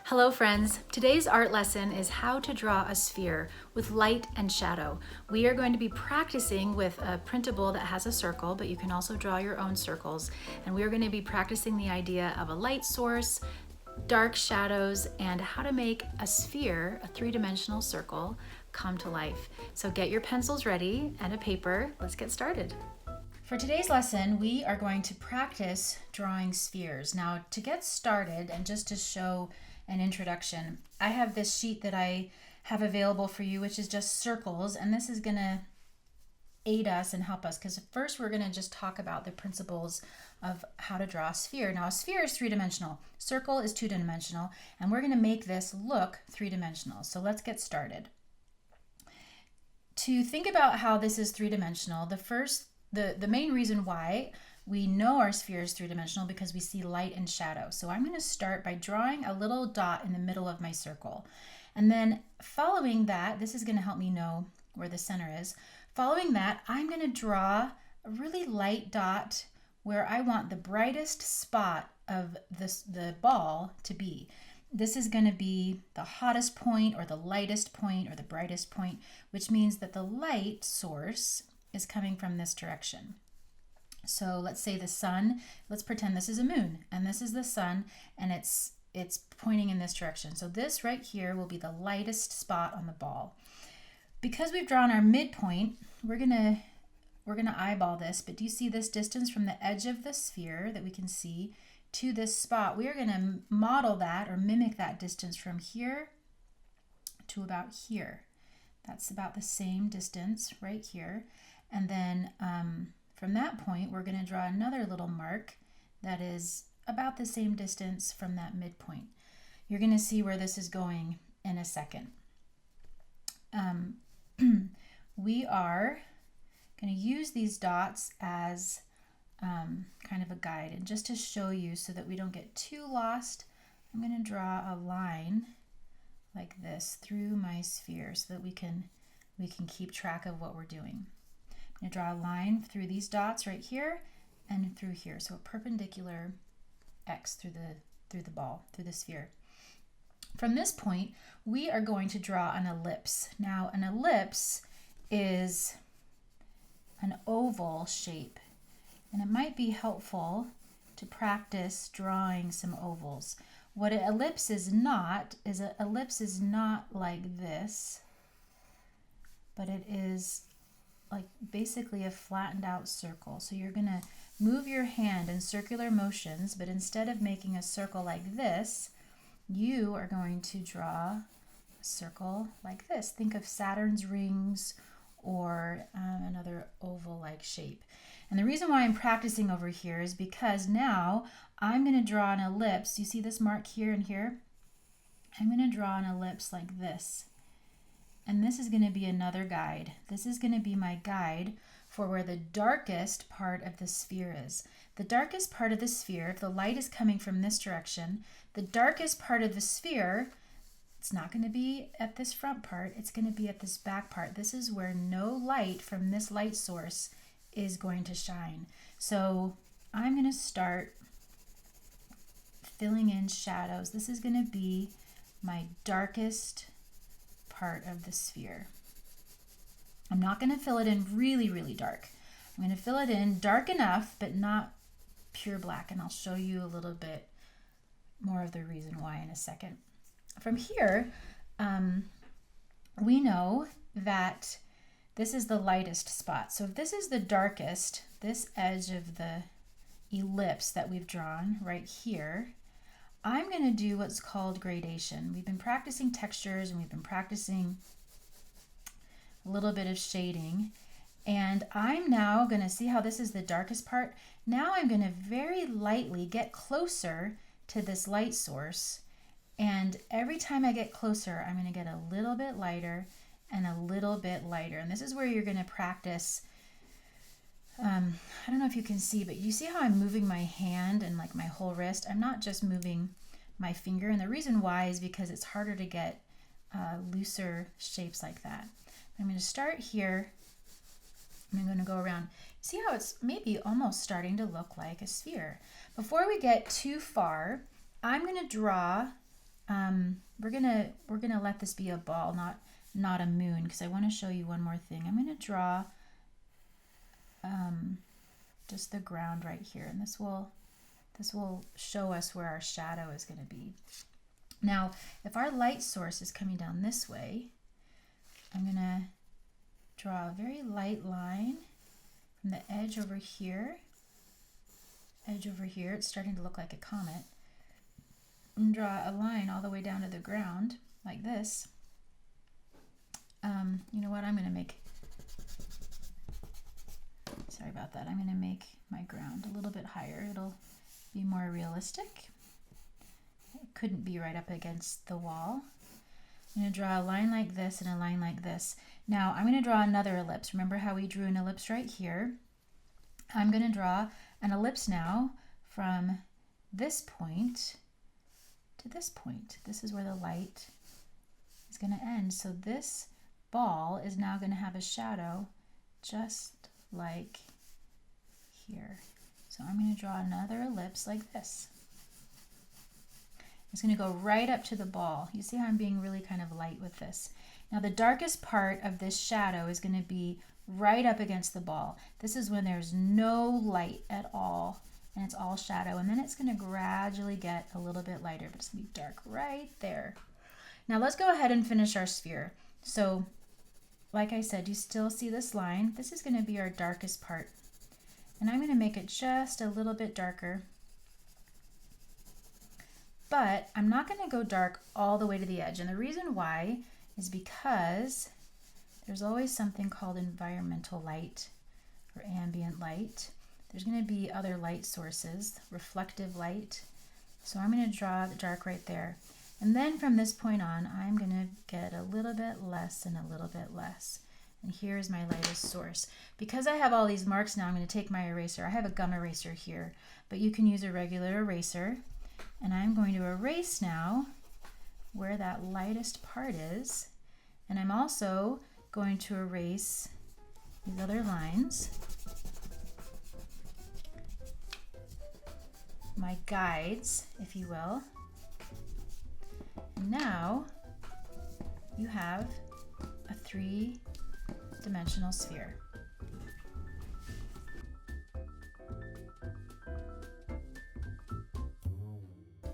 Hello friends, today's art lesson is how to draw a sphere with light and shadow. We are going to be practicing with a printable that has a circle, but you can also draw your own circles. And we are going to be practicing the idea of a light source, dark shadows, and how to make a sphere, a three-dimensional circle, come to life. So get your pencils ready and a paper. Let's get started. For today's lesson, we are going to practice drawing spheres. Now, to get started and just to show an introduction, I have this sheet that I have available for you, which is just circles, and this is going to aid us and help us because first we're going to just talk about the principles of how to draw a sphere. Now, a sphere is three-dimensional, circle is two-dimensional, and we're going to make this look three-dimensional. So let's get started. To think about how this is three-dimensional, the main reason why we know our sphere is three-dimensional because we see light and shadow. So I'm going to start by drawing a little dot in the middle of my circle. And then following that, this is going to help me know where the center is. Following that, I'm going to draw a really light dot where I want the brightest spot of the ball to be. This is going to be the hottest point or the lightest point or the brightest point, which means that the light source is coming from this direction. So let's say the sun, let's pretend this is a moon and this is the sun and it's pointing in this direction. So this right here will be the lightest spot on the ball. Because we've drawn our midpoint, we're gonna eyeball this, but do you see this distance from the edge of the sphere that we can see to this spot? We are gonna model that or mimic that distance from here to about here. That's about the same distance right here. And then from that point, we're going to draw another little mark that is about the same distance from that midpoint. You're going to see where this is going in a second. We are going to use these dots as kind of a guide. And just to show you so that we don't get too lost, I'm going to draw a line like this through my sphere so that we can keep track of what we're doing. I'm going to draw a line through these dots right here and through here. So a perpendicular X through the ball, through the sphere. From this point, we are going to draw an ellipse. Now, an ellipse is an oval shape, and it might be helpful to practice drawing some ovals. What an ellipse is not like this, but it is like basically a flattened out circle. So you're going to move your hand in circular motions, but instead of making a circle like this, you are going to draw a circle like this. Think of Saturn's rings or another oval-like shape. And the reason why I'm practicing over here is because now I'm going to draw an ellipse. You see this mark here and here? I'm going to draw an ellipse like this. And this is going to be another guide. This is going to be my guide for where the darkest part of the sphere is. The darkest part of the sphere, if the light is coming from this direction, the darkest part of the sphere, it's not going to be at this front part, it's going to be at this back part. This is where no light from this light source is going to shine. So I'm going to start filling in shadows. This is going to be my darkest part of the sphere. I'm not going to fill it in really, really dark. I'm going to fill it in dark enough, but not pure black, and I'll show you a little bit more of the reason why in a second. From here, we know that this is the lightest spot. So if this is the darkest, this edge of the ellipse that we've drawn right here, I'm going to do what's called gradation. We've been practicing textures and we've been practicing a little bit of shading. And I'm now going to see how this is the darkest part. Now I'm going to very lightly get closer to this light source. And every time I get closer, I'm going to get a little bit lighter and a little bit lighter. And this is where you're going to practice. I don't know if you can see, but you see how I'm moving my hand and like my whole wrist? I'm not just moving my finger. And the reason why is because it's harder to get looser shapes like that. I'm going to start here. I'm going to go around. See how it's maybe almost starting to look like a sphere. Before we get too far, I'm going to draw we're gonna let this be a ball, not a moon, because I want to show you one more thing. I'm gonna draw just the ground right here, and this will show us where our shadow is going to be. Now, if our light source is coming down this way, I'm going to draw a very light line from the edge over here. It's starting to look like a comet. And draw a line all the way down to the ground, like this. You know what, I'm going to make, sorry about that, I'm going to make my ground a little bit higher. It'll be more realistic. It couldn't be right up against the wall. I'm going to draw a line like this and a line like this. Now I'm going to draw another ellipse. Remember how we drew an ellipse right here? I'm going to draw an ellipse now from this point to this point. This is where the light is going to end. So this ball is now going to have a shadow just like here. So I'm going to draw another ellipse like this. It's going to go right up to the ball. You see how I'm being really kind of light with this. Now the darkest part of this shadow is going to be right up against the ball. This is when there's no light at all and it's all shadow, and then it's going to gradually get a little bit lighter, but it's going to be dark right there. Now let's go ahead and finish our sphere. So like I said, you still see this line. This is going to be our darkest part. And I'm going to make it just a little bit darker. But I'm not going to go dark all the way to the edge. And the reason why is because there's always something called environmental light or ambient light. There's going to be other light sources, reflective light. So I'm going to draw the dark right there. And then from this point on, I'm going to get a little bit less and a little bit less. And here's my lightest source. Because I have all these marks now, I'm going to take my eraser. I have a gum eraser here, but you can use a regular eraser. And I'm going to erase now where that lightest part is. And I'm also going to erase these other lines, my guides, if you will. And now you have a three-dimensional sphere.